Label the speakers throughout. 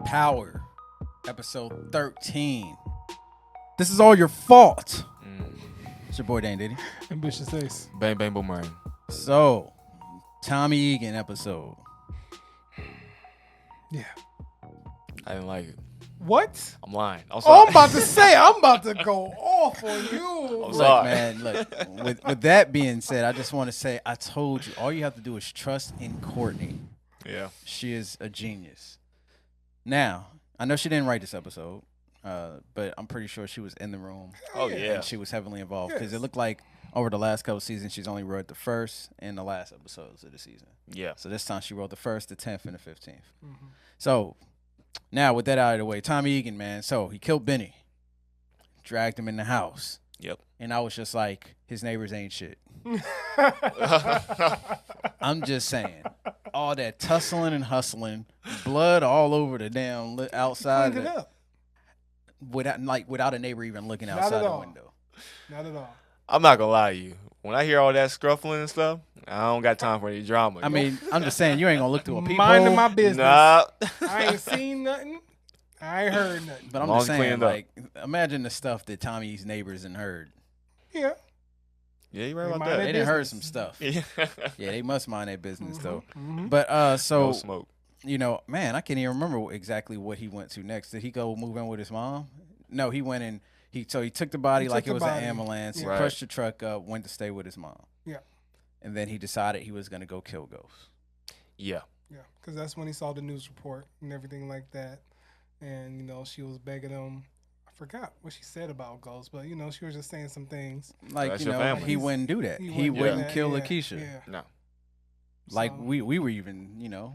Speaker 1: Power, episode 13. This is all your fault. It's your boy Dane Diddy.
Speaker 2: Ambitious Ace.
Speaker 3: Bang bang boomerang.
Speaker 1: So, Tommy Egan episode.
Speaker 2: Yeah.
Speaker 3: I didn't like it.
Speaker 2: What?
Speaker 3: I'm lying. I'm
Speaker 2: Oh,
Speaker 3: sorry.
Speaker 2: I'm about to say, I'm about to go off on you.
Speaker 3: I'm
Speaker 1: Look,
Speaker 3: sorry.
Speaker 1: man, look. With that being said, I just want to say, I told you, all you have to do is trust in Courtney.
Speaker 3: Yeah.
Speaker 1: She is a genius. Now, I know she didn't write this episode, but I'm pretty sure she was in the room.
Speaker 3: Oh yeah.
Speaker 1: And she was heavily involved because
Speaker 2: Yes.
Speaker 1: it looked like over the last couple seasons, she's only wrote the first and the last episodes of the season.
Speaker 3: Yeah.
Speaker 1: So this time she wrote the first, the 10th, and the 15th.
Speaker 2: Mm-hmm.
Speaker 1: So now with that out of the way, Tommy Egan, man. So he killed Benny, dragged him in the house.
Speaker 3: Yep.
Speaker 1: And I was just like, his neighbors ain't shit. I'm just saying. All that tussling and hustling, blood all over the damn outside.
Speaker 2: Cleaned it up.
Speaker 1: Without a neighbor even looking
Speaker 2: Not
Speaker 1: outside
Speaker 2: at
Speaker 1: the
Speaker 2: all.
Speaker 1: window.
Speaker 2: Not at all.
Speaker 3: I'm not gonna lie to you. When I hear all that scruffling and stuff, I don't got time for any drama.
Speaker 1: I mean, I'm just saying, you ain't gonna look through a peephole.
Speaker 2: Minding my business.
Speaker 3: nah.
Speaker 2: I ain't seen nothing. I ain't heard nothing.
Speaker 1: But I'm
Speaker 3: Long
Speaker 1: just saying,
Speaker 3: cleaned up.
Speaker 1: like, imagine the stuff that Tommy's neighbors and heard.
Speaker 2: Yeah.
Speaker 3: Yeah, you right
Speaker 2: They
Speaker 3: about
Speaker 2: mind
Speaker 3: that.
Speaker 1: They
Speaker 2: their
Speaker 1: didn't heard
Speaker 2: business.
Speaker 1: some stuff.
Speaker 3: Yeah.
Speaker 1: Yeah, they must mind their business though.
Speaker 2: Mm-hmm.
Speaker 1: But so
Speaker 3: No smoke.
Speaker 1: you know, man, I can't even remember exactly what he went to next. Did he go move in with his mom? No, he went in. He took the body
Speaker 2: He
Speaker 1: like
Speaker 2: took
Speaker 1: it
Speaker 2: the
Speaker 1: was
Speaker 2: body.
Speaker 1: an ambulance. He
Speaker 3: Right.
Speaker 1: pushed the truck up, went to stay with his mom.
Speaker 2: Yeah.
Speaker 1: And then he decided he was gonna go kill Ghost.
Speaker 3: Yeah.
Speaker 2: Yeah. Because that's when he saw the news report and everything like that. And, you know, she was begging him. I forgot what she said about Ghost, but, you know, she was just saying some things.
Speaker 1: Like,
Speaker 3: That's
Speaker 1: you
Speaker 3: your
Speaker 1: know,
Speaker 3: family.
Speaker 1: he wouldn't do that. He
Speaker 2: wouldn't do
Speaker 1: wouldn't
Speaker 2: that.
Speaker 1: kill
Speaker 2: Yeah.
Speaker 1: Lakeisha.
Speaker 2: Yeah.
Speaker 3: No.
Speaker 1: Like
Speaker 2: So-
Speaker 1: we were even, you know,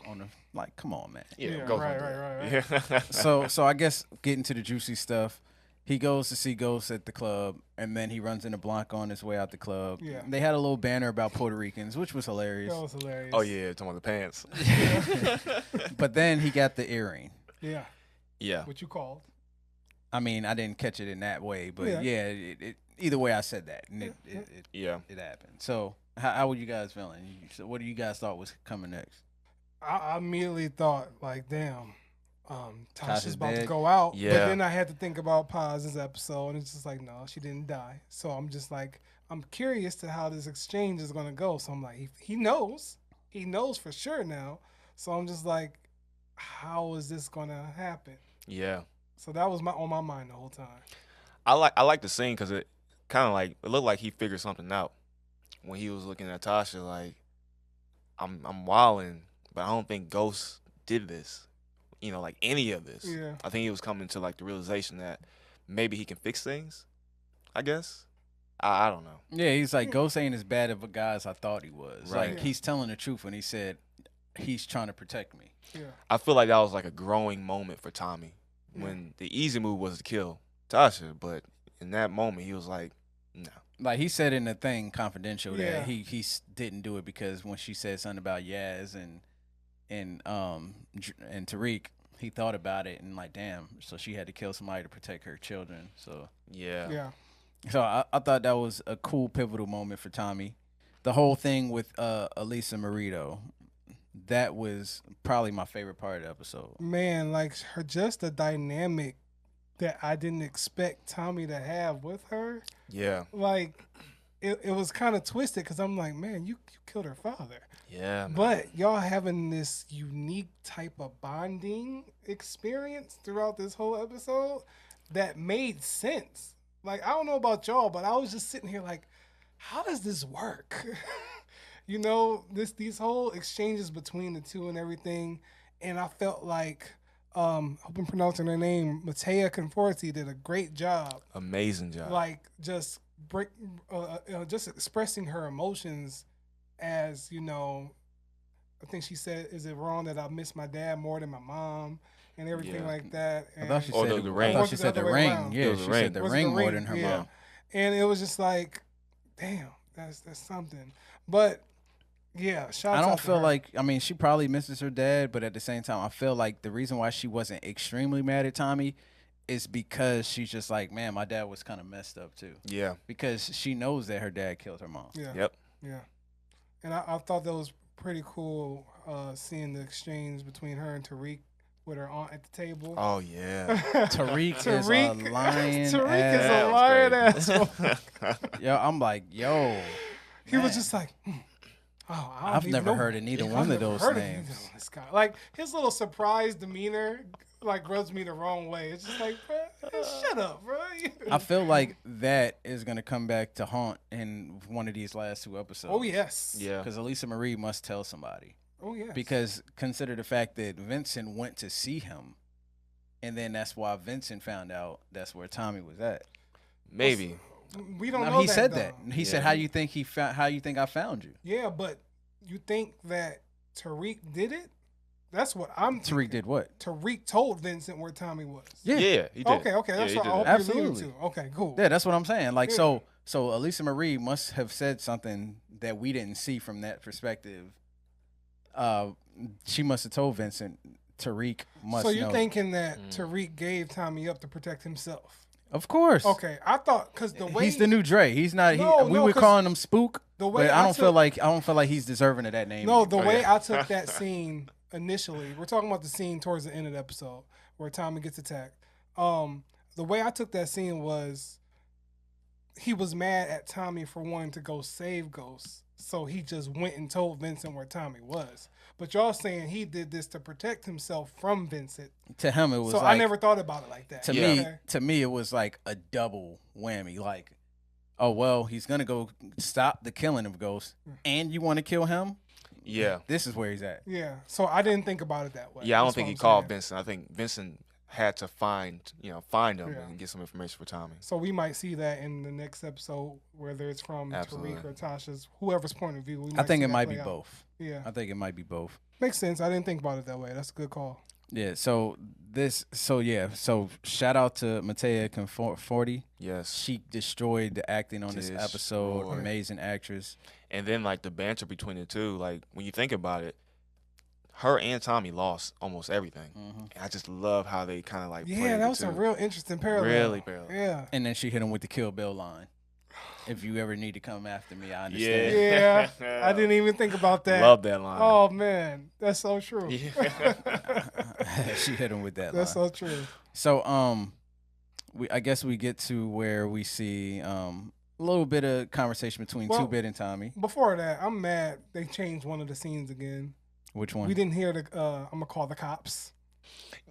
Speaker 1: on the like, come on, man.
Speaker 3: Yeah.
Speaker 2: Yeah,
Speaker 3: Go
Speaker 2: right,
Speaker 3: for it.
Speaker 2: right.
Speaker 3: Yeah.
Speaker 1: So I guess getting to the juicy stuff, he goes to see Ghost at the club, and then he runs into Blanca on his way out the club.
Speaker 2: Yeah.
Speaker 1: They had a little banner about Puerto Ricans, which was hilarious.
Speaker 2: That was hilarious.
Speaker 3: Oh yeah, talking about the pants.
Speaker 1: But then he got the earring.
Speaker 2: Yeah.
Speaker 3: Yeah.
Speaker 2: What you called.
Speaker 1: I mean, I didn't catch it in that way, but
Speaker 2: Yeah.
Speaker 1: yeah, either way I said that, and it
Speaker 3: Yeah.
Speaker 1: happened. So how were you guys feeling? So what do you guys thought was coming next?
Speaker 2: I immediately thought, like, damn,
Speaker 1: Tasha's
Speaker 2: Tasha's about to
Speaker 1: dead.
Speaker 2: go out.
Speaker 3: Yeah.
Speaker 2: But then I had to think about Paz's episode, and it's just like, no, she didn't die. So I'm just like, I'm curious to how this exchange is going to go. So I'm like, he knows. He knows for sure now. So I'm just like, how is this going to happen?
Speaker 3: Yeah.
Speaker 2: So that was on my mind the whole time.
Speaker 3: I like the scene because it kind of like it looked like he figured something out when he was looking at Tasha. Like, I'm wilding, but I don't think Ghost did this. You know, like any of this.
Speaker 2: Yeah.
Speaker 3: I think he was coming to like the realization that maybe he can fix things. I guess. I don't know.
Speaker 1: Yeah, he's like, Ghost ain't as bad of a guy as I thought he was.
Speaker 3: Right.
Speaker 1: Like, he's telling the truth when he said he's trying to protect me.
Speaker 2: Yeah.
Speaker 3: I feel like that was like a growing moment for Tommy when the easy move was to kill Tasha, but in that moment he was like, no.
Speaker 1: Like he said in the thing, confidential,
Speaker 2: Yeah.
Speaker 1: that he didn't do it because when she said something about Yaz and Tariq, he thought about it and like, damn, so she had to kill somebody to protect her children. So
Speaker 3: Yeah.
Speaker 2: Yeah.
Speaker 1: so I thought that was a cool pivotal moment for Tommy. The whole thing with Elisa Marito, that was probably my favorite part of the episode.
Speaker 2: Man, like her, just the dynamic that I didn't expect Tommy to have with her.
Speaker 3: Yeah.
Speaker 2: Like, it was kind of twisted because I'm like, man, you killed her father.
Speaker 3: Yeah. man.
Speaker 2: But y'all having this unique type of bonding experience throughout this whole episode that made sense. Like, I don't know about y'all, but I was just sitting here like, how does this work? You know, these whole exchanges between the two and everything. And I felt like, hope I'm pronouncing her name, Matea Conforti did a great job.
Speaker 3: Amazing job.
Speaker 2: Like, just just expressing her emotions as, you know, I think she said, is it wrong that I miss my dad more than my mom and everything
Speaker 3: Yeah.
Speaker 2: like that?
Speaker 1: I thought she
Speaker 3: Or
Speaker 1: said
Speaker 3: the ring.
Speaker 1: I thought she said the ring.
Speaker 2: around.
Speaker 1: Yeah,
Speaker 3: It was
Speaker 1: she
Speaker 3: the ring.
Speaker 1: said the
Speaker 2: Was it
Speaker 1: ring
Speaker 2: the
Speaker 1: more
Speaker 2: ring?
Speaker 1: than her
Speaker 2: Yeah.
Speaker 1: mom.
Speaker 2: And it was just like, damn, that's something. But Yeah, shout
Speaker 1: I
Speaker 2: out
Speaker 1: don't
Speaker 2: to
Speaker 1: feel
Speaker 2: her.
Speaker 1: like, I mean, she probably misses her dad, but at the same time, I feel like the reason why she wasn't extremely mad at Tommy is because she's just like, man, my dad was kind of messed up too.
Speaker 3: Yeah.
Speaker 1: Because she knows that her dad killed her mom.
Speaker 2: Yeah.
Speaker 3: Yep.
Speaker 2: Yeah. And I thought that was pretty cool seeing the exchange between her and Tariq with her aunt at the table.
Speaker 3: Oh yeah.
Speaker 1: Tariq is a lion
Speaker 2: Tariq is a
Speaker 1: ass.
Speaker 2: lion
Speaker 3: That was
Speaker 2: ass.
Speaker 1: Yo, I'm like, yo.
Speaker 2: He was
Speaker 1: man.
Speaker 2: just like, oh, I don't
Speaker 1: I've
Speaker 2: even
Speaker 1: never
Speaker 2: know-
Speaker 1: heard of neither
Speaker 2: I've
Speaker 1: one of
Speaker 2: never
Speaker 1: those
Speaker 2: heard of
Speaker 1: names.
Speaker 2: either of this guy. Like his little surprised demeanor, like rubs me the wrong way. It's just like, bro, shut up, bro.
Speaker 1: I feel like that is going to come back to haunt in one of these last 2 episodes.
Speaker 2: Oh yes.
Speaker 3: Yeah.
Speaker 1: Because Elisa Marie must tell somebody.
Speaker 2: Oh yes.
Speaker 1: Because consider the fact that Vincent went to see him, and then that's why Vincent found out that's where Tommy was at.
Speaker 3: Maybe.
Speaker 2: we don't
Speaker 1: No,
Speaker 2: know
Speaker 1: he
Speaker 2: that,
Speaker 1: said
Speaker 2: though.
Speaker 1: that. He said,
Speaker 3: Yeah.
Speaker 1: "How you think he found? How you think I found you?"
Speaker 2: Yeah, but you think that Tariq did it? That's what I'm.
Speaker 1: Tariq
Speaker 2: thinking.
Speaker 1: did what?
Speaker 2: Tariq told Vincent where Tommy was.
Speaker 1: Yeah.
Speaker 3: Yeah, he did.
Speaker 2: Okay,
Speaker 3: Yeah,
Speaker 2: that's
Speaker 3: he
Speaker 2: what
Speaker 3: did
Speaker 2: I hope
Speaker 3: that.
Speaker 2: you're leading
Speaker 1: Absolutely.
Speaker 2: to. Okay, cool.
Speaker 1: Yeah, that's what I'm saying. Like,
Speaker 2: Yeah.
Speaker 1: so Elisa Marie must have said something that we didn't see from that perspective. She must have told Vincent. Tariq must.
Speaker 2: So you're
Speaker 1: know.
Speaker 2: thinking that Tariq gave Tommy up to protect himself?
Speaker 1: Of course.
Speaker 2: Okay, I thought because the way
Speaker 1: He's the new Dre. He's not.
Speaker 2: No,
Speaker 1: we
Speaker 2: no,
Speaker 1: were
Speaker 2: 'cause
Speaker 1: calling him Spook,
Speaker 2: the way
Speaker 1: but
Speaker 2: I
Speaker 1: I don't feel
Speaker 2: took-
Speaker 1: like he's deserving of that name.
Speaker 2: No, the
Speaker 1: anymore.
Speaker 2: way
Speaker 3: yeah.
Speaker 2: I took that scene initially, we're talking about the scene towards the end of the episode where Tommy gets attacked. The way I took that scene was he was mad at Tommy for wanting to go save Ghost, so he just went and told Vincent where Tommy was. But y'all saying he did this to protect himself from Vincent.
Speaker 1: to him it was
Speaker 2: So
Speaker 1: like,
Speaker 2: I never thought about it like that.
Speaker 1: to me it was like a double whammy. Like, oh well, he's gonna go stop the killing of Ghost, and you want to kill him.
Speaker 3: Yeah.
Speaker 1: This is where he's at.
Speaker 2: Yeah, so I didn't think about it that way.
Speaker 3: Yeah, I don't
Speaker 2: That's
Speaker 3: think
Speaker 2: what
Speaker 3: he
Speaker 2: I'm
Speaker 3: called
Speaker 2: saying.
Speaker 3: Vincent. I think Vincent had to find him
Speaker 2: Yeah.
Speaker 3: and get some information for Tommy.
Speaker 2: So we might see that in the next episode, whether it's from
Speaker 3: Absolutely.
Speaker 2: Tariq or Tasha's, whoever's point of view. We
Speaker 1: I
Speaker 2: might
Speaker 1: think
Speaker 2: see
Speaker 1: it
Speaker 2: that
Speaker 1: might
Speaker 2: play
Speaker 1: be
Speaker 2: out.
Speaker 1: both.
Speaker 2: Yeah,
Speaker 1: I think it might be both.
Speaker 2: makes sense. I didn't think about it that way. That's a good call.
Speaker 1: Yeah. So shout out to Matea Conforti.
Speaker 3: Yes.
Speaker 1: She destroyed the acting on this episode.
Speaker 3: Destroyed.
Speaker 1: Amazing actress.
Speaker 3: And then like the banter between the two, like when you think about it, her and Tommy lost almost everything.
Speaker 1: Mhm.
Speaker 3: And I just love how they kind of like
Speaker 2: Yeah,
Speaker 3: played
Speaker 2: that
Speaker 3: the
Speaker 2: was a
Speaker 3: two.
Speaker 2: real interesting parallel.
Speaker 3: Really parallel.
Speaker 2: Yeah.
Speaker 1: And then she hit him with the Kill Bill line. If you ever need to come after me, I understand.
Speaker 2: Yeah. I didn't even think about that.
Speaker 3: Love that line.
Speaker 2: Oh man, that's so true.
Speaker 3: Yeah.
Speaker 1: She hit him with that
Speaker 2: That's
Speaker 1: line.
Speaker 2: so true.
Speaker 1: So I guess we get to where we see a little bit of conversation between
Speaker 2: Well-
Speaker 1: 2-Bit and Tommy.
Speaker 2: Before that, I'm mad they changed one of the scenes again.
Speaker 1: Which one?
Speaker 2: We didn't hear the. I'm gonna call the cops.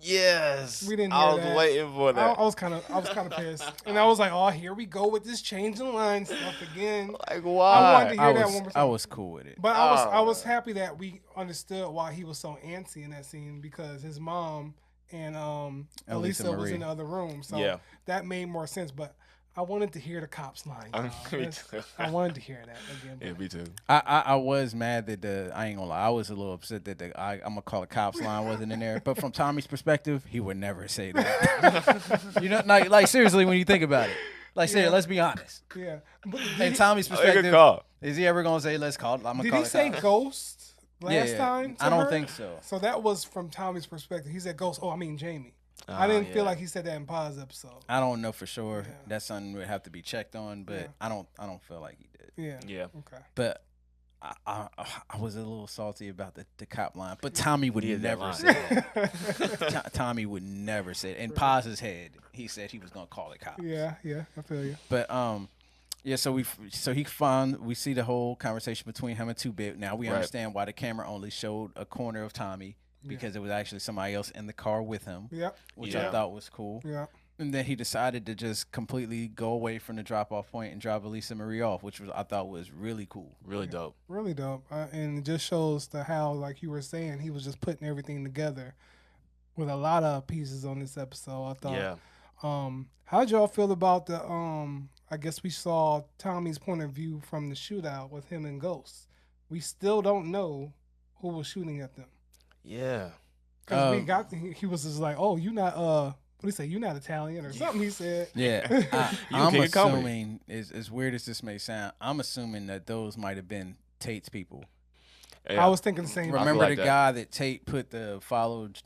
Speaker 3: Yes.
Speaker 2: We didn't
Speaker 3: I
Speaker 2: hear
Speaker 3: was
Speaker 2: that.
Speaker 3: waiting for
Speaker 2: I
Speaker 3: that.
Speaker 2: was kind of pissed, and I was like, "Oh, here we go with this changing line stuff again."
Speaker 3: Like
Speaker 2: I
Speaker 3: why?
Speaker 2: wanted to hear
Speaker 1: I
Speaker 2: that
Speaker 1: was
Speaker 2: one more
Speaker 1: I
Speaker 2: time.
Speaker 1: was cool with it.
Speaker 2: But
Speaker 3: Oh,
Speaker 2: I was
Speaker 3: man.
Speaker 2: happy that we understood why he was so antsy in that scene because his mom and
Speaker 1: Elisa
Speaker 2: Elisa was
Speaker 1: Marie.
Speaker 2: in the other room, so
Speaker 3: Yeah.
Speaker 2: that made more sense. But I wanted to hear the cops line. y'all.
Speaker 3: Me
Speaker 2: That's-
Speaker 3: too.
Speaker 2: I wanted to hear that again.
Speaker 3: Yeah,
Speaker 2: but-
Speaker 3: me too.
Speaker 1: I was mad that I ain't gonna lie, I was a little upset that I'm gonna call a cops line wasn't in there. But from Tommy's perspective, he would never say that. You know, like seriously, when you think about it, like seriously, let's be honest.
Speaker 2: Yeah. But
Speaker 1: In
Speaker 2: did
Speaker 1: Tommy's
Speaker 3: Good
Speaker 1: perspective,
Speaker 3: call.
Speaker 1: is he ever gonna say let's call? I'm gonna
Speaker 2: did
Speaker 1: call
Speaker 2: he
Speaker 1: the
Speaker 2: say
Speaker 1: cops?
Speaker 2: ghost last time? to
Speaker 1: I don't
Speaker 2: her?
Speaker 1: think so.
Speaker 2: So that was from Tommy's perspective. He said ghost. Oh, I mean Jamie. I didn't feel
Speaker 3: yeah.
Speaker 2: like he said that in Pa's episode.
Speaker 1: I don't know for sure.
Speaker 2: Yeah.
Speaker 1: That's something would have to be checked on, but
Speaker 2: Yeah.
Speaker 1: I don't feel like he did.
Speaker 2: Yeah.
Speaker 3: Yeah.
Speaker 2: Okay.
Speaker 1: But I was a little salty about the cop line. But Tommy would
Speaker 3: Needed that
Speaker 1: never
Speaker 3: line.
Speaker 1: say that. Tommy would never say it. In Paz's head, he said he was gonna call the cops.
Speaker 2: Yeah. Yeah. I feel you.
Speaker 1: But yeah. So we see the whole conversation between him and 2-Bit. Now we
Speaker 3: Right.
Speaker 1: understand why the camera only showed a corner of Tommy because it was actually somebody else in the car with him,
Speaker 2: Yep.
Speaker 1: which I
Speaker 3: Yeah.
Speaker 1: thought was cool.
Speaker 2: Yeah.
Speaker 1: And then he decided to just completely go away from the drop-off point and drop Elisa Marie off, which I thought was really cool.
Speaker 3: Really dope.
Speaker 2: Really dope. And it just shows how, like you were saying, he was just putting everything together with a lot of pieces on this episode. I thought.
Speaker 3: Yeah.
Speaker 2: How'd y'all feel about the I guess we saw Tommy's point of view from the shootout with him and Ghost. We still don't know who was shooting at them.
Speaker 3: Yeah.
Speaker 2: Because he was just like, "Oh, you not what do he say? You not Italian or something?" He said.
Speaker 1: Yeah,
Speaker 3: You
Speaker 1: I'm
Speaker 3: king of comedy.
Speaker 1: assuming, as weird as this may sound, I'm assuming that those might have been Tate's people.
Speaker 3: Yeah.
Speaker 2: I was thinking the same.
Speaker 3: feel
Speaker 1: Remember
Speaker 3: like
Speaker 1: the
Speaker 3: that.
Speaker 1: guy that Tate put the followed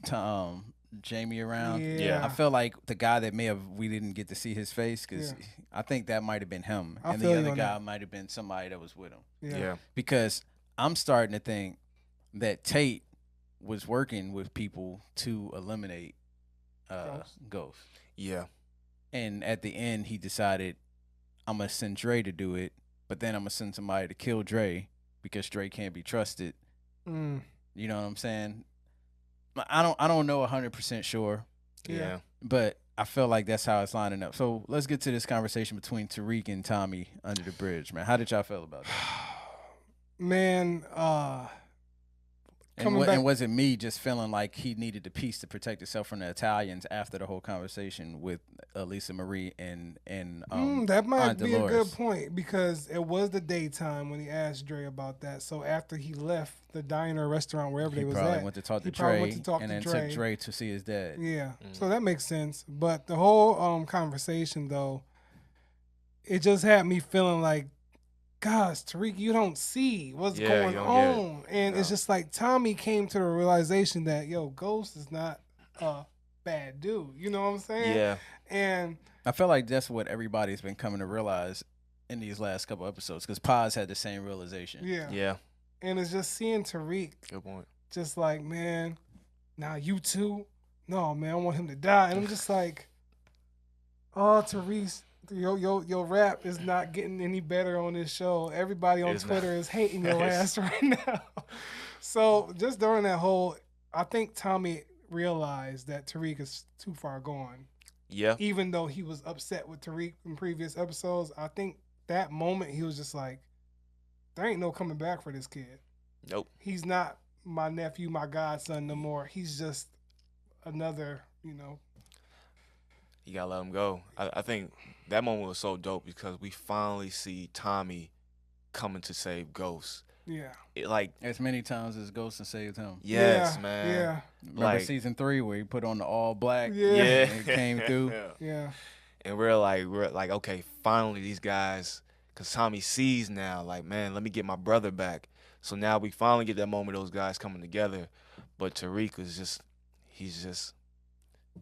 Speaker 1: Jamie around?
Speaker 2: Yeah.
Speaker 1: I feel like the guy that we didn't get to see his face because
Speaker 2: Yeah.
Speaker 1: I think that might have been him,
Speaker 2: I
Speaker 1: and
Speaker 2: feel
Speaker 1: the
Speaker 2: you
Speaker 1: other
Speaker 2: on
Speaker 1: guy
Speaker 2: that.
Speaker 1: might have been somebody that was with him.
Speaker 3: Yeah.
Speaker 1: Because I'm starting to think that Tate was working with people to eliminate Ghost.
Speaker 3: Yeah.
Speaker 1: And at the end, he decided, I'm going to send Dre to do it, but then I'm going to send somebody to kill Dre because Dre can't be trusted.
Speaker 2: Mm.
Speaker 1: You know what I'm saying? I don't know 100% sure,
Speaker 3: Yeah.
Speaker 1: but I feel like that's how it's lining up. So let's get to this conversation between Tariq and Tommy under the bridge, man. How did y'all feel about that?
Speaker 2: Man,
Speaker 1: And,
Speaker 2: coming back.
Speaker 1: and was it me just feeling like he needed the peace to protect himself from the Italians after the whole conversation with Lisa Marie and
Speaker 2: that might
Speaker 1: Aunt
Speaker 2: be a
Speaker 1: Dolores?
Speaker 2: good point because it was the daytime when he asked Dre about that. So after he left the diner, restaurant, wherever
Speaker 1: He
Speaker 2: they was
Speaker 1: probably
Speaker 2: at,
Speaker 1: went to talk to
Speaker 2: he probably
Speaker 1: Dre
Speaker 2: went to talk
Speaker 1: and
Speaker 2: to
Speaker 1: then
Speaker 2: Dre.
Speaker 1: took Dre to see his dad.
Speaker 2: Yeah, so that makes sense. But the whole conversation though, it just had me feeling like, gosh, Tariq, you don't see what's
Speaker 3: Yeah,
Speaker 2: going
Speaker 3: you don't get it.
Speaker 2: on. And it's
Speaker 3: No.
Speaker 2: just like Tommy came to the realization that, yo, Ghost is not a bad dude. You know what I'm saying?
Speaker 3: Yeah.
Speaker 2: And
Speaker 1: I feel like that's what everybody's been coming to realize in these last couple episodes because Paz had the same realization.
Speaker 2: yeah.
Speaker 3: Yeah.
Speaker 2: And it's just seeing Tariq
Speaker 3: Good point.
Speaker 2: just like, man, now you too? No, man, I want him to die. And I'm just like, oh, Tariq, your rap is not getting any better on this show. Everybody on
Speaker 3: It's
Speaker 2: Twitter
Speaker 3: not.
Speaker 2: is hating your ass right now. So just during that whole, I think Tommy realized that Tariq is too far gone.
Speaker 3: Yeah.
Speaker 2: Even though he was upset with Tariq in previous episodes, I think that moment he was just like, there ain't no coming back for this kid.
Speaker 3: Nope.
Speaker 2: He's not my nephew, my godson no more. He's just another,
Speaker 3: You gotta let him go. I think that moment was so dope because we finally see Tommy coming to save Ghost.
Speaker 2: yeah.
Speaker 1: As many times as Ghost and saved him.
Speaker 3: Yes,
Speaker 2: yeah,
Speaker 3: man.
Speaker 2: Yeah.
Speaker 1: Remember
Speaker 3: Like-
Speaker 1: season 3 where he put on the all black?
Speaker 2: Yeah.
Speaker 1: And it came through.
Speaker 2: Yeah.
Speaker 3: And we're like, okay, finally these guys, because Tommy sees now, like, man, let me get my brother back. So now we finally get that moment of those guys coming together. But Tariq is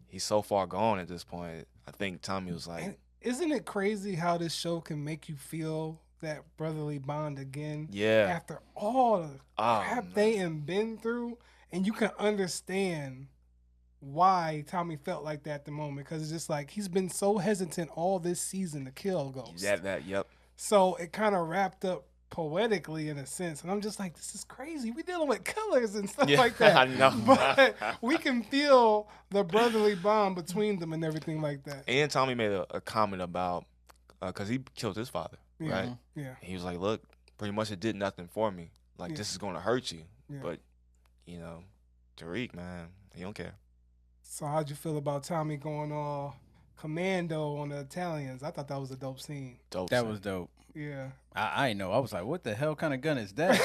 Speaker 3: he's so far gone at this point. I think Tommy was like,
Speaker 2: And isn't it crazy how this show can make you feel that brotherly bond again
Speaker 3: yeah,
Speaker 2: after all the
Speaker 3: Oh,
Speaker 2: crap
Speaker 3: man.
Speaker 2: they have been through? And you can understand why Tommy felt like that at the moment because it's just like he's been so hesitant all this season to kill Ghost.
Speaker 3: yep.
Speaker 2: So it kind of wrapped up poetically in a sense. And I'm just like, this is crazy. We dealing with killers and stuff
Speaker 3: Yeah,
Speaker 2: like that.
Speaker 3: I know.
Speaker 2: But we can feel the brotherly bond between them and everything like that.
Speaker 3: And Tommy made a comment about, because he killed his father,
Speaker 2: Yeah.
Speaker 3: right?
Speaker 2: Yeah.
Speaker 3: He was like, look, pretty much it did nothing for me. Like,
Speaker 2: Yeah.
Speaker 3: this is going to hurt you.
Speaker 2: Yeah.
Speaker 3: But, Tariq, man, he don't care.
Speaker 2: So how'd you feel about Tommy going all commando on the Italians? I thought that was a dope scene.
Speaker 3: Dope.
Speaker 1: That
Speaker 3: son.
Speaker 1: was dope.
Speaker 2: Yeah.
Speaker 1: I didn't know. I was like, what the hell kind of gun is that?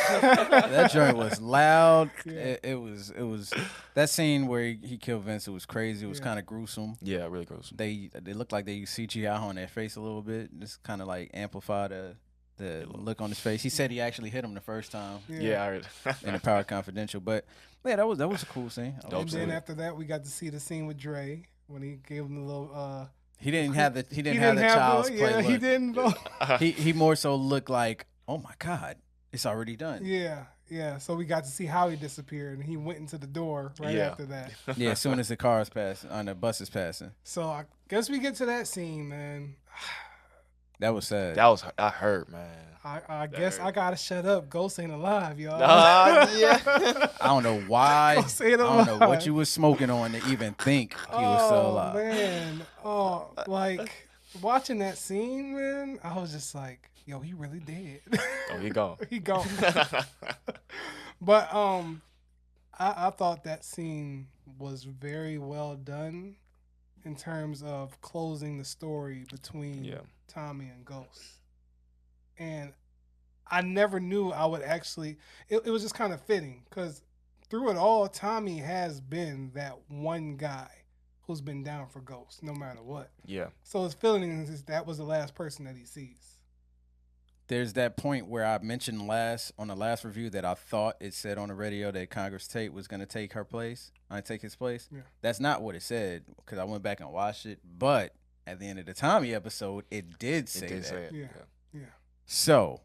Speaker 1: That joint was loud.
Speaker 2: Yeah.
Speaker 1: It was that scene where he killed Vince. It was crazy. It was
Speaker 2: Yeah.
Speaker 1: kind of gruesome.
Speaker 3: Yeah, really gross.
Speaker 1: They looked like they used CGI on their face a little bit, just kind of like amplify the look on his face. He said he actually hit him the first time
Speaker 3: Yeah, I heard.
Speaker 1: in the Power Confidential, but yeah, that was a cool scene. I
Speaker 3: Dope
Speaker 2: And
Speaker 1: was
Speaker 2: then
Speaker 3: scene.
Speaker 1: with it.
Speaker 2: after that, we got to see the scene with Dre when he gave him the little.
Speaker 1: He didn't have the
Speaker 2: He
Speaker 1: child's play.
Speaker 2: Yeah, he
Speaker 1: look.
Speaker 2: didn't.
Speaker 1: He more so looked like, oh my God, it's already done.
Speaker 2: Yeah, yeah. So we got to see how he disappeared, and he went into the door right
Speaker 3: Yeah.
Speaker 2: after that.
Speaker 1: Yeah, as soon as the cars passing, on the buses passing,
Speaker 2: So I guess we get to that scene, man.
Speaker 1: that was sad.
Speaker 3: I heard, man.
Speaker 2: I guess I gotta shut up. Ghost ain't alive, y'all.
Speaker 3: Yeah.
Speaker 1: I don't know why.
Speaker 2: Don't say it
Speaker 1: I don't know
Speaker 2: alive.
Speaker 1: what you was smoking on to even think he was still alive.
Speaker 2: Man. Oh, like watching that scene, man, I was just like, yo, he really dead.
Speaker 3: Oh, he gone.
Speaker 2: He gone. But I thought that scene was very well done in terms of closing the story between
Speaker 3: Yeah.
Speaker 2: Tommy and Ghost. And I never knew I would actually it was just kind of fitting because through it all, Tommy has been that one guy who's been down for Ghost no matter what.
Speaker 3: Yeah.
Speaker 2: So his feeling is that was the last person that he sees.
Speaker 1: there's that point where I mentioned on the last review that I thought it said on the radio that Congress Tate was going to take her place. Take his place.
Speaker 2: Yeah.
Speaker 1: That's not what it said because I went back and watched it. But at the end of the Tommy episode, it did say that.
Speaker 2: Yeah.
Speaker 1: So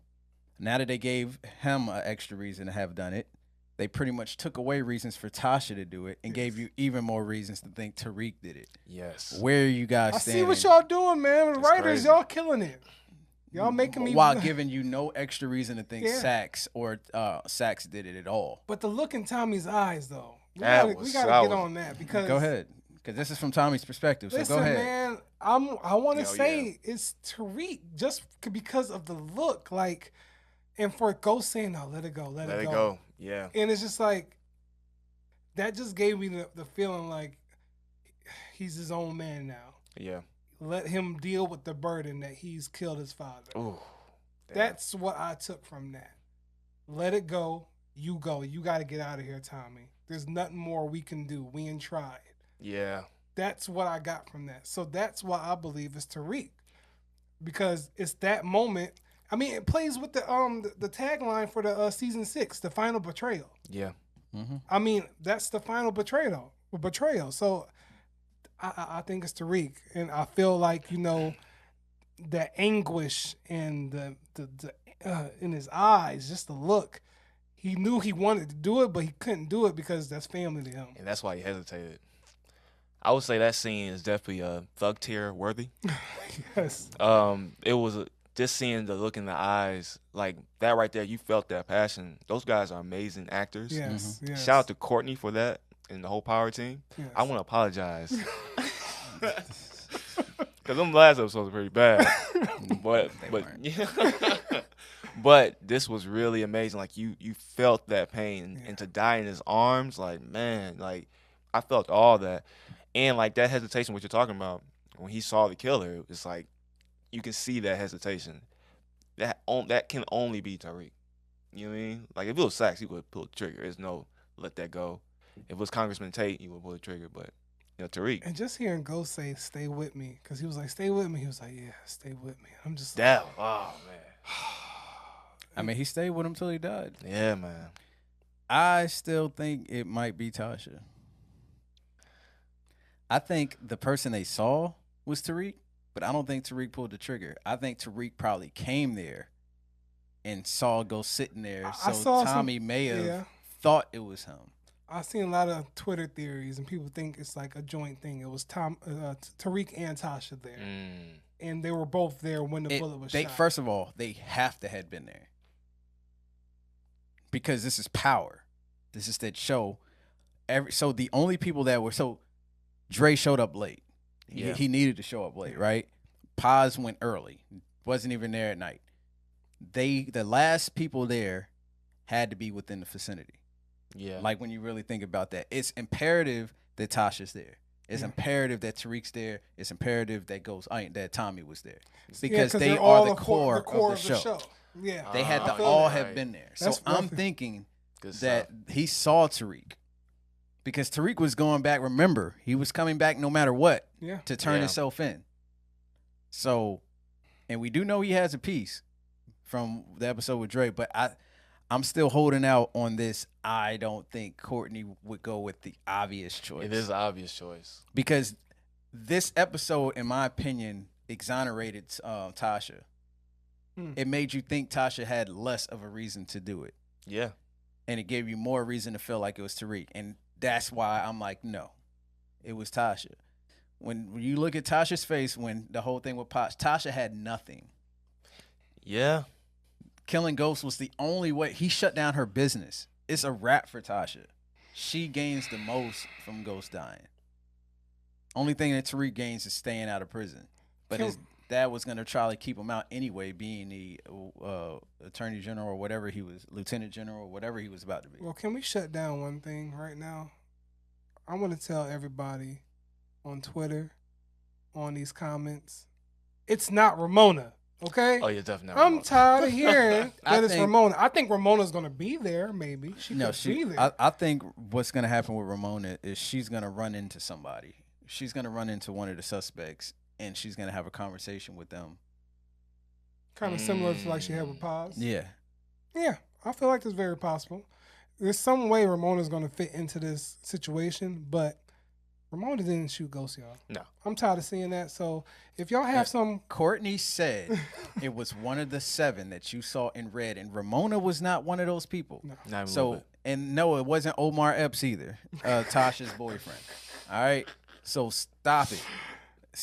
Speaker 1: now that they gave him an extra reason to have done it, they pretty much took away reasons for Tasha to do it and gave you even more reasons to think Tariq did it.
Speaker 3: Yes.
Speaker 1: Where are you guys
Speaker 2: I
Speaker 1: standing?
Speaker 2: see what y'all doing, man. The
Speaker 3: It's
Speaker 2: writers,
Speaker 3: crazy.
Speaker 2: y'all killing it. Y'all making me
Speaker 1: while giving you no extra reason to think
Speaker 2: Yeah.
Speaker 1: Sax did it at all.
Speaker 2: But the look in Tommy's eyes, though, we
Speaker 3: That
Speaker 2: gotta
Speaker 3: was
Speaker 2: get
Speaker 3: solid.
Speaker 2: on that because
Speaker 1: Go ahead, because this is from Tommy's perspective. So
Speaker 2: listen,
Speaker 1: go ahead.
Speaker 2: man, I want to
Speaker 3: Hell
Speaker 2: say it's Tariq just because of the look, like, and for Ghost saying, "No, let it go, let
Speaker 3: Let
Speaker 2: it
Speaker 3: it
Speaker 2: go,"
Speaker 3: go. Yeah.
Speaker 2: and it's just like that just gave me the feeling like he's his own man now.
Speaker 3: Yeah.
Speaker 2: Let him deal with the burden that he's killed his father.
Speaker 3: Ooh. Damn.
Speaker 2: That's what I took from that. Let it go. You go. You got to get out of here, Tommy. There's nothing more we can do. We ain't tried.
Speaker 3: Yeah.
Speaker 2: That's what I got from that. So that's why I believe it's Tariq, because it's that moment. I mean, it plays with the tagline for the season 6, the final betrayal.
Speaker 3: Yeah.
Speaker 1: Mm-hmm.
Speaker 2: I mean, that's the final betrayal. So I think it's Tariq, and I feel like, you know, that anguish and the in his eyes, just the look. He knew he wanted to do it, but he couldn't do it because that's family to him.
Speaker 3: And that's why he hesitated. I would say that scene is definitely thug tier worthy.
Speaker 2: Yes.
Speaker 3: It was just seeing the look in the eyes, like that right there. You felt that passion. Those guys are amazing actors.
Speaker 2: Yes. Yes.
Speaker 3: Shout out to Courtney for that and the whole Power team.
Speaker 2: Yes.
Speaker 3: I want to apologize because them last episodes were pretty bad, but yeah. But this was really amazing. Like you felt that pain, and to die in his arms, like man, like I felt all that, and like that hesitation, what you're talking about, when he saw the killer, it's like you can see that hesitation. That can only be Tariq. You know what I mean? Like if it was Sax, he would pull the trigger. There's no let that go. If it was Congressman Tate, he would pull the trigger. But you know, Tariq.
Speaker 2: And just hearing Ghost say, "Stay with me," because he was like, "Stay with me." He was like, "Yeah, stay with me." I'm just
Speaker 3: That.
Speaker 2: like,
Speaker 3: Oh man.
Speaker 1: I mean, he stayed with him till he died.
Speaker 3: Yeah, man.
Speaker 1: I still think it might be Tasha. I think the person they saw was Tariq, but I don't think Tariq pulled the trigger. I think Tariq probably came there and saw Ghost sitting there,
Speaker 2: I
Speaker 1: so
Speaker 2: saw
Speaker 1: Tommy may have
Speaker 2: yeah.
Speaker 1: thought it was him.
Speaker 2: I've seen a lot of Twitter theories, and people think it's like a joint thing. It was Tariq and Tasha there, and they were both there when the bullet was shot.
Speaker 1: First of all, they have to have been there because this is Power. This is that show. So the only people that were Dre showed up late.
Speaker 3: Yeah.
Speaker 1: He needed to show up late, right? Paz went early, wasn't even there at night. The last people there had to be within the vicinity.
Speaker 3: Yeah.
Speaker 1: Like when you really think about that, it's imperative that Tasha's there. It's imperative that Tariq's there. It's imperative that Tommy was there because they
Speaker 2: they're
Speaker 1: are
Speaker 2: all
Speaker 1: the core of the show.
Speaker 2: Yeah,
Speaker 1: They had to
Speaker 2: I feel
Speaker 1: all
Speaker 2: that.
Speaker 1: have been there.
Speaker 2: That's
Speaker 1: So I'm
Speaker 2: roughly-
Speaker 1: thinking
Speaker 3: Good
Speaker 1: that
Speaker 3: stuff.
Speaker 1: he saw Tariq because Tariq was going back. Remember, he was coming back no matter what
Speaker 2: Yeah,
Speaker 1: to turn
Speaker 3: Yeah.
Speaker 1: himself in. So, and we do know he has a piece from the episode with Dre, but I'm still holding out on this. I don't think Courtney would go with the obvious choice.
Speaker 3: It is an obvious choice.
Speaker 1: Because this episode, in my opinion, exonerated Tasha. It made you think Tasha had less of a reason to do it.
Speaker 3: Yeah.
Speaker 1: And it gave you more reason to feel like it was Tariq. And that's why I'm like, no, it was Tasha. When you look at Tasha's face when the whole thing with Pops, Tasha had nothing.
Speaker 3: Yeah.
Speaker 1: Killing Ghost was the only way. He shut down her business. It's a wrap for Tasha. She gains the most from Ghost dying. Only thing that Tariq gains is staying out of prison. But his dad was going to try to keep him out anyway, being the attorney general or whatever he was, lieutenant general, whatever he was about to be.
Speaker 2: Well, can we shut down one thing right now? I want to tell everybody on Twitter, on these comments, it's not Ramona, okay?
Speaker 3: Oh, yeah, definitely.
Speaker 2: I'm tired of hearing that it's
Speaker 1: think-
Speaker 2: Ramona. I think Ramona's going to be there, maybe. She
Speaker 1: No,
Speaker 2: could be there.
Speaker 1: I think what's going to happen with Ramona is she's going to run into somebody. She's going to run into one of the suspects, and she's going to have a conversation with them.
Speaker 2: Kind of similar to like she had with Paz.
Speaker 1: Yeah.
Speaker 2: Yeah, I feel like it's very possible. There's some way Ramona's going to fit into this situation, but Ramona didn't shoot Ghost, y'all.
Speaker 3: No.
Speaker 2: I'm tired of seeing that. So if y'all have some...
Speaker 1: Courtney said it was one of the 7 that you saw in red, and Ramona was not one of those people.
Speaker 2: No.
Speaker 3: Not even a
Speaker 1: So,
Speaker 3: little bit.
Speaker 1: and no, it wasn't Omar Epps either, Tasha's boyfriend. All right? So stop it.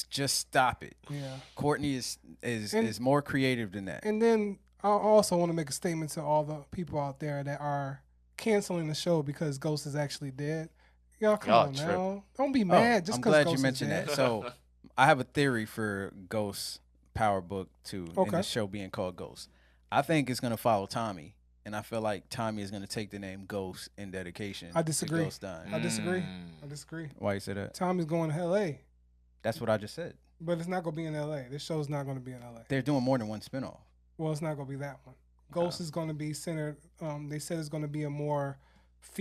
Speaker 1: Just stop it.
Speaker 2: Yeah.
Speaker 1: Courtney is more creative than that.
Speaker 2: And then I also want to make a statement to all the people out there that are canceling the show because Ghost is actually dead. Y'all come on
Speaker 3: tripping.
Speaker 2: now. Don't be mad just
Speaker 1: I'm
Speaker 2: because
Speaker 1: glad
Speaker 2: Ghost
Speaker 1: you mentioned
Speaker 2: is dead.
Speaker 1: that. So I have a theory for Ghost Power Book 2 in
Speaker 2: Okay.
Speaker 1: the show being called Ghost. I think it's going to follow Tommy, and I feel like Tommy is going to take the name Ghost in dedication.
Speaker 2: I disagree.
Speaker 1: To Ghost dying.
Speaker 2: I disagree. I disagree.
Speaker 1: Why you say that?
Speaker 2: Tommy's going to L.A.,
Speaker 1: That's what I just said.
Speaker 2: but it's not going to be in L.A. This show's not going to be in L.A.
Speaker 1: They're doing more than one spinoff.
Speaker 2: Well, it's not going to be that one. Ghost is going to be centered. They said it's going to be a more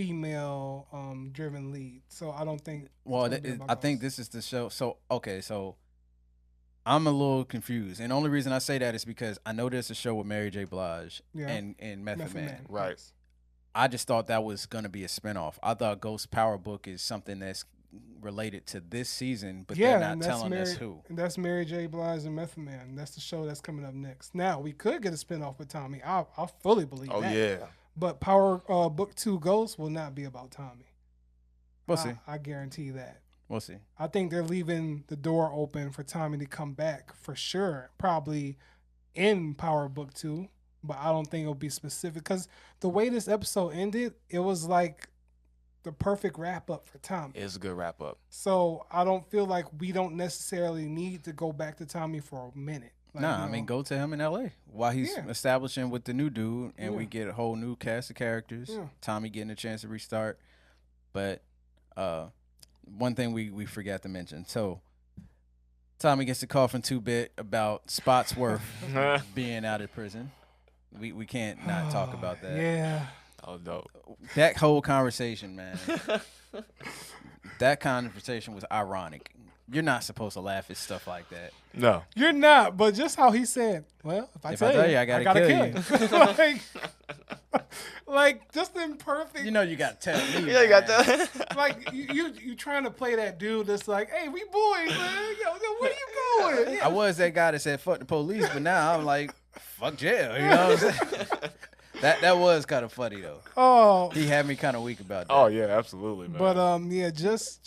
Speaker 2: female driven lead. So I don't think.
Speaker 1: Well,
Speaker 2: it's gonna be about
Speaker 1: I think
Speaker 2: Ghost.
Speaker 1: this is the show. So okay, so I'm a little confused, and the only reason I say that is because I know there's a show with Mary J. Blige
Speaker 2: Yeah.
Speaker 1: and Method Man.
Speaker 3: Right.
Speaker 2: Yes.
Speaker 1: I just thought that was gonna be a spinoff. I thought Ghost Power Book is something that's related to this season, but they're not
Speaker 2: and that's
Speaker 1: telling us
Speaker 2: Mary,
Speaker 1: who.
Speaker 2: and that's Mary J. Blige and Method Man. That's the show that's coming up next. Now we could get a spinoff with Tommy. I fully believe
Speaker 3: Oh,
Speaker 2: that.
Speaker 3: yeah.
Speaker 2: But Power Book 2 Ghost will not be about Tommy.
Speaker 1: We'll see.
Speaker 2: I guarantee that.
Speaker 1: We'll see.
Speaker 2: I think they're leaving the door open for Tommy to come back for sure. Probably in Power Book 2, but I don't think it'll be specific because the way this episode ended, it was like the perfect wrap up for Tommy.
Speaker 3: It's a good wrap up.
Speaker 2: So I don't feel like we don't necessarily need to go back to Tommy for a minute. Like,
Speaker 1: Nah,
Speaker 2: you
Speaker 1: I mean,
Speaker 2: know,
Speaker 1: go to him in L.A. while he's
Speaker 2: Yeah.
Speaker 1: establishing with the new dude, and we
Speaker 2: Yeah.
Speaker 1: get a whole new cast of characters.
Speaker 2: Yeah.
Speaker 1: Tommy getting a chance to restart. But one thing we forgot to mention. So Tommy gets a call from 2-Bit about Spotsworth being out of prison. We can't not talk about that.
Speaker 2: Yeah.
Speaker 3: Oh, dope.
Speaker 1: That whole conversation, man. That conversation was ironic. You're not supposed to laugh at stuff like that.
Speaker 3: No.
Speaker 2: You're not, but just how he said, well, if I tell you,
Speaker 1: I gotta kill
Speaker 2: you. like, just in perfect.
Speaker 1: You know you gotta tell me.
Speaker 3: Yeah, you got
Speaker 1: man.
Speaker 3: that.
Speaker 2: Like, you trying to play that dude that's like, hey, we boys, man. Yo, where you going?
Speaker 1: I was that guy that said fuck the police, but now I'm like, fuck jail. You know what I'm saying? That was kind of funny though.
Speaker 2: Oh,
Speaker 1: He had me kind of weak about that.
Speaker 3: Oh, yeah, absolutely, man.
Speaker 2: but yeah, just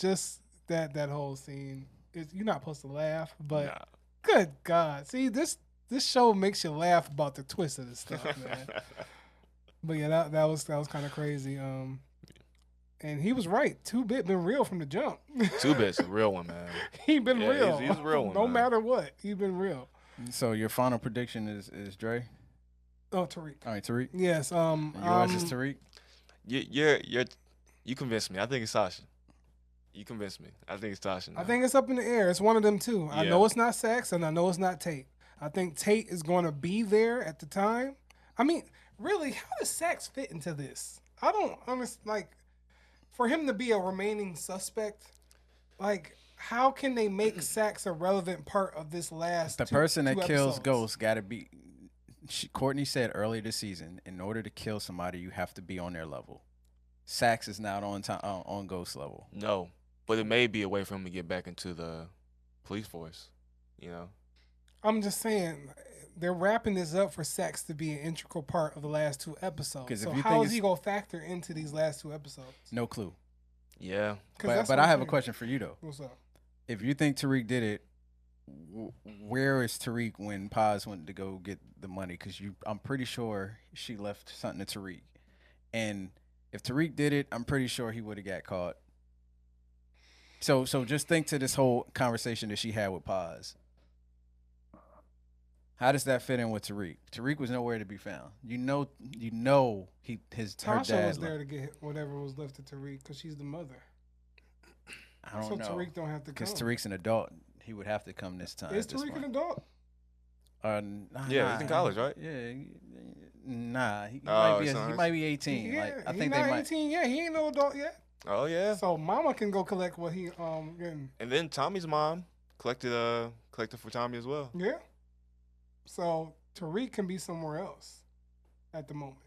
Speaker 2: that whole scene. You're not supposed to laugh, but
Speaker 3: Nah.
Speaker 2: good God, see this show makes you laugh about the twist of this stuff, man. But yeah, that was kind of crazy. And he was right. 2-Bit been real from the jump.
Speaker 3: 2-Bit's a real one, man.
Speaker 2: He been
Speaker 3: Yeah,
Speaker 2: real.
Speaker 3: he's a real one,
Speaker 2: No
Speaker 3: man.
Speaker 2: matter what, he been real.
Speaker 1: So your final prediction is Dre?
Speaker 2: Oh, Tariq.
Speaker 1: All right, Tariq.
Speaker 2: Yes.
Speaker 1: Yours is Tariq.
Speaker 3: You convinced me. I think it's Sasha. You convinced me. I think it's Tasha.
Speaker 2: I think it's up in the air. It's one of them too. I
Speaker 3: Yeah.
Speaker 2: know it's not Sax, and I know it's not Tate. I think Tate is going to be there at the time. I mean, really, how does Sax fit into this? I don't understand. Like, for him to be a remaining suspect, like, how can they make Sax a relevant part of this last?
Speaker 1: The
Speaker 2: two-
Speaker 1: person that
Speaker 2: two
Speaker 1: kills
Speaker 2: episodes?
Speaker 1: Ghost got to be. Courtney said earlier this season, in order to kill somebody, you have to be on their level. Sax is not on Ghost level.
Speaker 3: No, but it may be a way for him to get back into the police force. You know.
Speaker 2: I'm just saying, they're wrapping this up for Sax to be an integral part of the last 2 episodes.
Speaker 1: 'Cause if
Speaker 2: So
Speaker 1: you
Speaker 2: how
Speaker 1: think
Speaker 2: is he
Speaker 1: it's-
Speaker 2: gonna factor into these last 2 episodes?
Speaker 1: No clue.
Speaker 3: Yeah.
Speaker 2: 'Cause
Speaker 1: But
Speaker 2: that's
Speaker 1: but
Speaker 2: what
Speaker 1: I
Speaker 2: I'm
Speaker 1: have a
Speaker 2: saying.
Speaker 1: question for you though.
Speaker 2: What's up?
Speaker 1: If you think Tariq did it, where is Tariq when Paz went to go get the money? Because I'm pretty sure she left something to Tariq, and if Tariq did it, I'm pretty sure he would have got caught. So just think to this whole conversation that she had with Paz. How does that fit in with Tariq? Tariq was nowhere to be found. You know, her
Speaker 2: Tasha
Speaker 1: dad.
Speaker 2: was there to get whatever was left to Tariq because she's the mother.
Speaker 1: I don't
Speaker 2: So
Speaker 1: know.
Speaker 2: Tariq don't have to come.
Speaker 1: Because Tariq's an adult, he would have to come this time.
Speaker 2: Is
Speaker 1: at this
Speaker 2: Tariq an
Speaker 1: point.
Speaker 2: adult?
Speaker 3: Yeah, he's in college, right?
Speaker 1: Yeah, nah, he,
Speaker 3: Oh,
Speaker 1: might, be,
Speaker 3: it's
Speaker 1: he
Speaker 3: not-
Speaker 1: might be 18.
Speaker 2: Yeah,
Speaker 1: Like I
Speaker 2: he
Speaker 1: think
Speaker 2: not
Speaker 1: they might.
Speaker 2: 18 yet. He ain't no adult yet.
Speaker 3: Oh yeah.
Speaker 2: So mama can go collect what he getting.
Speaker 3: And then Tommy's mom collected for Tommy as well.
Speaker 2: Yeah. So Tariq can be somewhere else at the moment.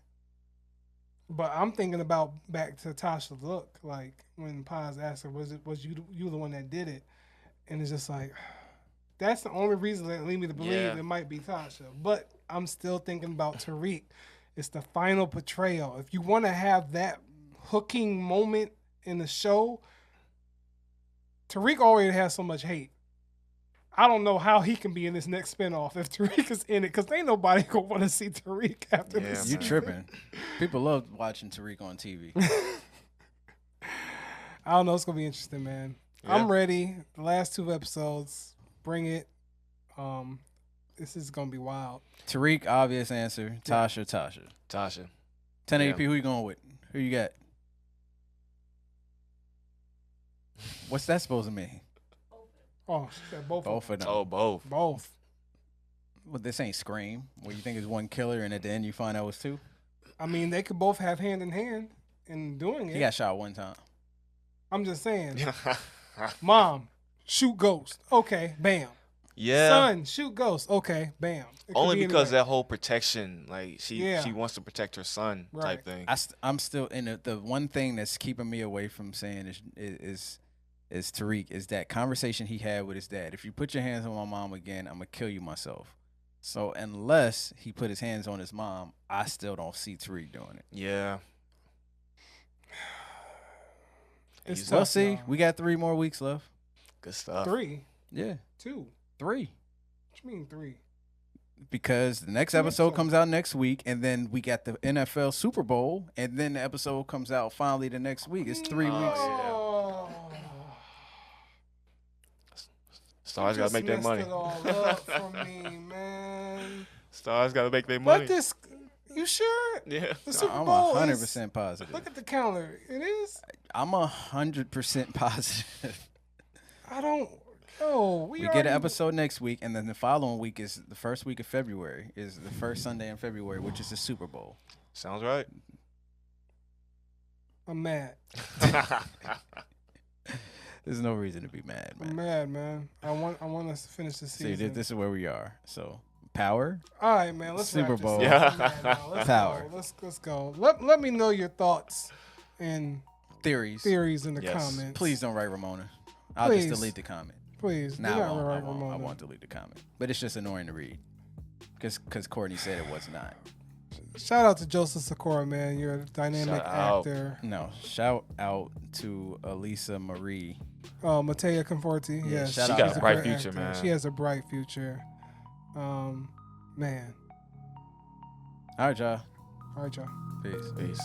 Speaker 2: But I'm thinking about back to Tasha's look, like when Paz asked her, "Was you the one that did it?" And it's just like, that's the only reason that lead me to believe it might be Tasha. But I'm still thinking about Tariq. It's the final portrayal. If you want to have that hooking moment in the show, Tariq already has so much hate. I don't know how he can be in this next spinoff if Tariq is in it, because ain't nobody gonna want to see Tariq after this.
Speaker 1: You tripping? People love watching Tariq on TV.
Speaker 2: I don't know. It's gonna be interesting, man. Yeah. I'm ready. The last 2 episodes, bring it. This is gonna be wild.
Speaker 1: Tariq, obvious answer. Tasha. 1080p. Who you going with? Who you got? What's that supposed to mean?
Speaker 2: Oh, she said both
Speaker 1: of them.
Speaker 3: Oh, both.
Speaker 2: Both.
Speaker 1: Well, this ain't Scream, where you think it's one killer and at the end you find out it was 2.
Speaker 2: I mean, they could both have hand in hand in doing it.
Speaker 1: He got shot one time.
Speaker 2: I'm just saying. Mom, shoot ghost. Okay, bam.
Speaker 3: Yeah.
Speaker 2: Son, shoot ghost. Okay, bam.
Speaker 3: Only because that whole protection, like she wants to protect her son type thing.
Speaker 1: I'm still in it. The one thing that's keeping me away from saying is Tariq, is that conversation he had with his dad. If you put your hands on my mom again, I'm gonna kill you myself. So unless he put his hands on his mom, I still don't see Tariq doing it.
Speaker 3: Yeah.
Speaker 1: We'll see. We got 3 more weeks left.
Speaker 3: Good stuff.
Speaker 2: 3?
Speaker 1: Yeah.
Speaker 2: 2?
Speaker 1: 3.
Speaker 2: What you mean 3?
Speaker 1: Because the next episode comes out next week, and then we got the NFL Super Bowl, and then the episode comes out finally the next week. It's 3 weeks.
Speaker 2: Yeah.
Speaker 3: Stars gotta make their money.
Speaker 2: It all up for me, man.
Speaker 3: Stars gotta make their money.
Speaker 2: But this, you sure?
Speaker 3: Yeah.
Speaker 2: The Super Bowl
Speaker 1: I'm 100% positive.
Speaker 2: Look at the calendar. It is.
Speaker 1: I'm 100% positive.
Speaker 2: I don't. Oh,
Speaker 1: we get an episode next week, and then the following week is the first week of February. Is the first Sunday in February, which is the Super Bowl.
Speaker 3: Sounds right.
Speaker 2: I'm mad.
Speaker 1: There's no reason to be mad, man.
Speaker 2: I'm mad, man. I want us to finish the season.
Speaker 1: See, this is where we are. So, Power.
Speaker 2: All right, man. Let's
Speaker 1: Super
Speaker 2: wrap
Speaker 1: Bowl.
Speaker 2: this up. Yeah. Let's
Speaker 1: Power.
Speaker 2: Go. Let's go. Let me know your thoughts and
Speaker 1: theories
Speaker 2: in the comments.
Speaker 1: Please don't write Ramona. I'll just delete the comment.
Speaker 2: Please.
Speaker 1: I won't delete the comment. But it's just annoying to read because Courtney said it was not.
Speaker 2: Shout out to Joseph Sikora, man. You're a dynamic actor.
Speaker 1: No, shout out to Elisa Marie.
Speaker 2: Oh, Matea Conforti.
Speaker 1: Yeah,
Speaker 2: yes,
Speaker 3: she got a bright future, man.
Speaker 2: She has a bright future. Man.
Speaker 1: All right, y'all.
Speaker 3: Peace. Peace.